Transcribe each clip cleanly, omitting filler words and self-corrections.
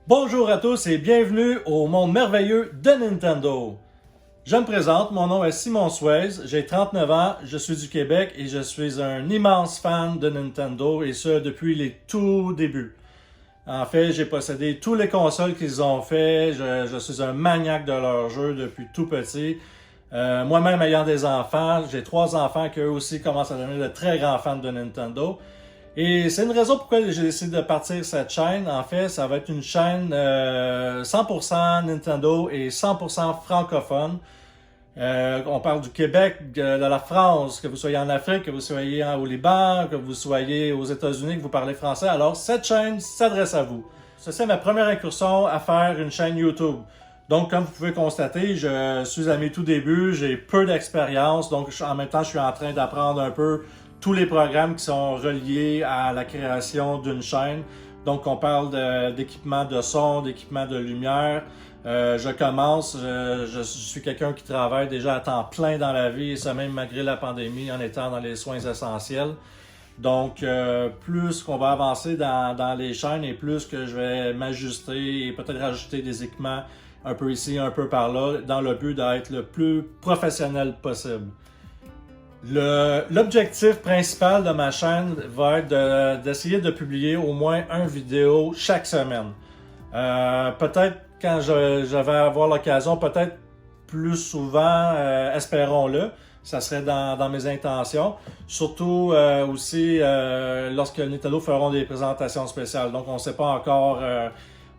Bonjour à tous et bienvenue au monde merveilleux de Nintendo. Je me présente, mon nom est Simon Suez, j'ai 39 ans, je suis du Québec et je suis un immense fan de Nintendo et ce depuis les tout débuts. En fait, j'ai possédé tous les consoles qu'ils ont fait, je suis un maniaque de leurs jeux depuis tout petit. Moi-même ayant des enfants, j'ai 3 enfants qui eux aussi commencent à devenir de très grands fans de Nintendo. Et c'est une raison pourquoi j'ai décidé de partir cette chaîne. En fait, ça va être une chaîne 100% Nintendo et 100% francophone. On parle du Québec, de la France, que vous soyez en Afrique, que vous soyez au Liban, que vous soyez aux États-Unis, que vous parlez français. Alors, cette chaîne s'adresse à vous. Ceci est ma première incursion à faire une chaîne YouTube. Donc, comme vous pouvez constater, je suis à mes tout débuts, j'ai peu d'expérience, donc en même temps, je suis en train d'apprendre un peu tous les programmes qui sont reliés à la création d'une chaîne. Donc, on parle d'équipement de son, d'équipement de lumière. Je commence, je suis quelqu'un qui travaille déjà à temps plein dans la vie, et ça même malgré la pandémie, en étant dans les soins essentiels. Donc, plus qu'on va avancer dans les chaînes et plus que je vais m'ajuster et peut-être rajouter des équipements un peu ici, un peu par là, dans le but d'être le plus professionnel possible. L'objectif principal de ma chaîne va être d'essayer de publier au moins une vidéo chaque semaine. Peut-être quand je vais avoir l'occasion, peut-être plus souvent, espérons-le. Ça serait dans mes intentions. Surtout aussi lorsque Nintendo feront des présentations spéciales. Donc on ne sait pas encore.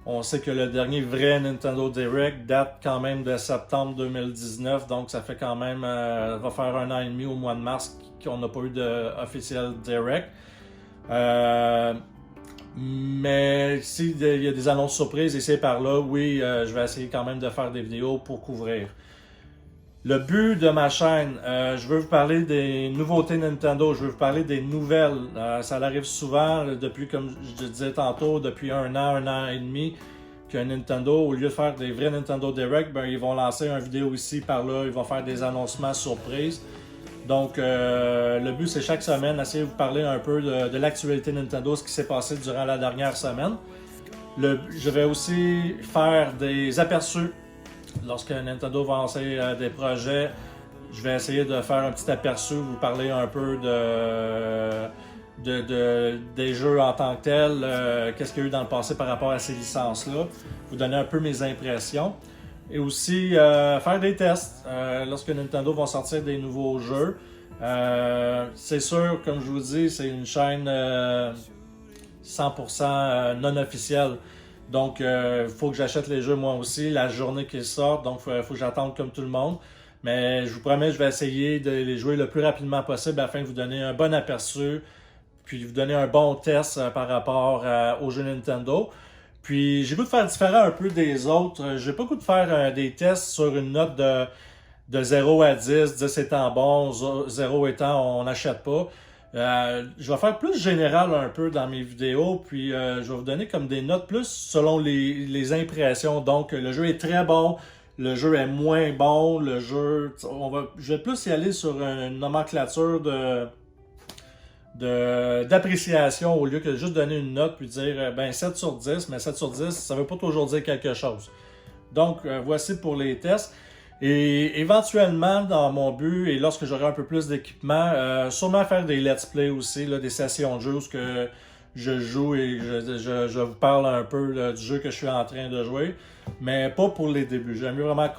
On sait que le dernier vrai Nintendo Direct date quand même de septembre 2019. Donc ça fait quand même, va faire 1 an et demi au mois de mars qu'on n'a pas eu d'officiel Direct. Mais s'il y a des annonces surprises ici et par là, oui, je vais essayer quand même de faire des vidéos pour couvrir. Le but de ma chaîne, je veux vous parler des nouveautés Nintendo, je veux vous parler des nouvelles. Ça arrive souvent, depuis, comme je disais tantôt, depuis 1 an et demi, que Nintendo, au lieu de faire des vrais Nintendo Direct, ben, ils vont lancer une vidéo ici, par là, ils vont faire des annoncements surprises. Donc, le but, c'est chaque semaine, essayer de vous parler un peu de l'actualité Nintendo, ce qui s'est passé durant la dernière semaine. Je vais aussi faire des aperçus. Lorsque Nintendo va lancer des projets, je vais essayer de faire un petit aperçu, vous parler un peu des jeux en tant que tels, qu'est-ce qu'il y a eu dans le passé par rapport à ces licences-là, vous donner un peu mes impressions. Et aussi faire des tests lorsque Nintendo va sortir des nouveaux jeux. C'est sûr, comme je vous dis, c'est une chaîne 100% non officielle. Donc, il faut que j'achète les jeux moi aussi, la journée qu'ils sortent. Donc, il faut que j'attende comme tout le monde. Mais je vous promets, je vais essayer de les jouer le plus rapidement possible afin de vous donner un bon aperçu, puis vous donner un bon test par rapport aux jeux Nintendo. Puis, j'ai goût de faire différent un peu des autres. J'ai pas goût de faire des tests sur une note de 0 à 10, 10 étant bon, 0 étant on n'achète pas. Je vais faire plus général un peu dans mes vidéos, puis je vais vous donner comme des notes plus selon les impressions. Donc, le jeu est très bon, le jeu est moins bon, le jeu... je vais plus y aller sur une nomenclature d'appréciation au lieu que de juste donner une note puis dire ben 7 sur 10, mais 7 sur 10, ça veut pas toujours dire quelque chose. Donc, voici pour les tests. Et éventuellement, dans mon but, et lorsque j'aurai un peu plus d'équipement, sûrement faire des let's play aussi, là, des sessions de jeu où je joue et je vous parle un peu du jeu que je suis en train de jouer, mais pas pour les débuts. J'aime mieux vraiment me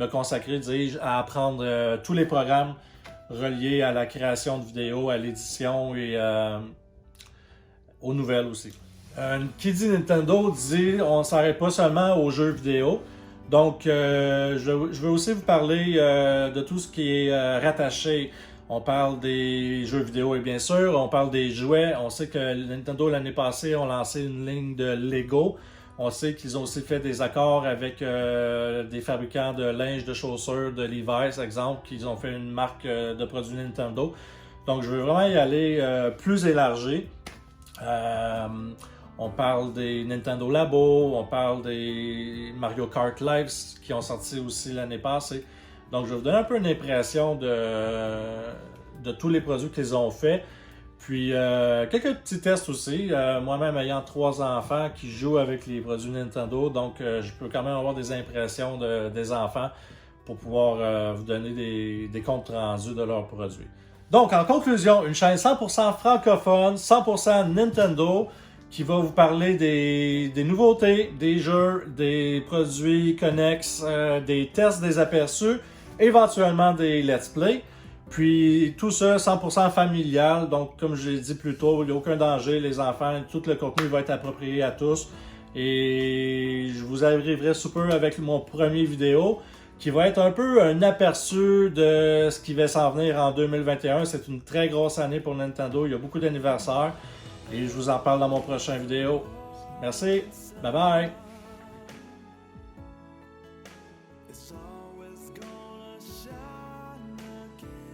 consacrer, dis-je, à apprendre tous les programmes reliés à la création de vidéos, à l'édition et aux nouvelles aussi. Qui dit Nintendo dit on ne s'arrête pas seulement aux jeux vidéo. Donc, je veux aussi vous parler de tout ce qui est rattaché. On parle des jeux vidéo et bien sûr, on parle des jouets. On sait que Nintendo l'année passée ont lancé une ligne de Lego. On sait qu'ils ont aussi fait des accords avec des fabricants de linge, de chaussures, de Levi's, exemple, qu'ils ont fait une marque de produits Nintendo. Donc, je veux vraiment y aller plus élargi. On parle des Nintendo Labo, on parle des Mario Kart Live qui ont sorti aussi l'année passée. Donc, je vais vous donner un peu une impression de tous les produits qu'ils ont fait. Puis quelques petits tests aussi, moi-même ayant 3 enfants qui jouent avec les produits Nintendo, donc je peux quand même avoir des impressions des enfants pour pouvoir vous donner des comptes rendus de leurs produits. Donc en conclusion, une chaîne 100% francophone, 100% Nintendo, qui va vous parler des nouveautés, des jeux, des produits connexes, des tests, des aperçus, éventuellement des let's play. Puis tout ça 100% familial, donc comme je l'ai dit plus tôt, il n'y a aucun danger, les enfants, tout le contenu va être approprié à tous. Et je vous arriverai sous peu avec mon premier vidéo, qui va être un peu un aperçu de ce qui va s'en venir en 2021. C'est une très grosse année pour Nintendo, il y a beaucoup d'anniversaires. Et je vous en parle dans mon prochain vidéo. Merci, bye bye!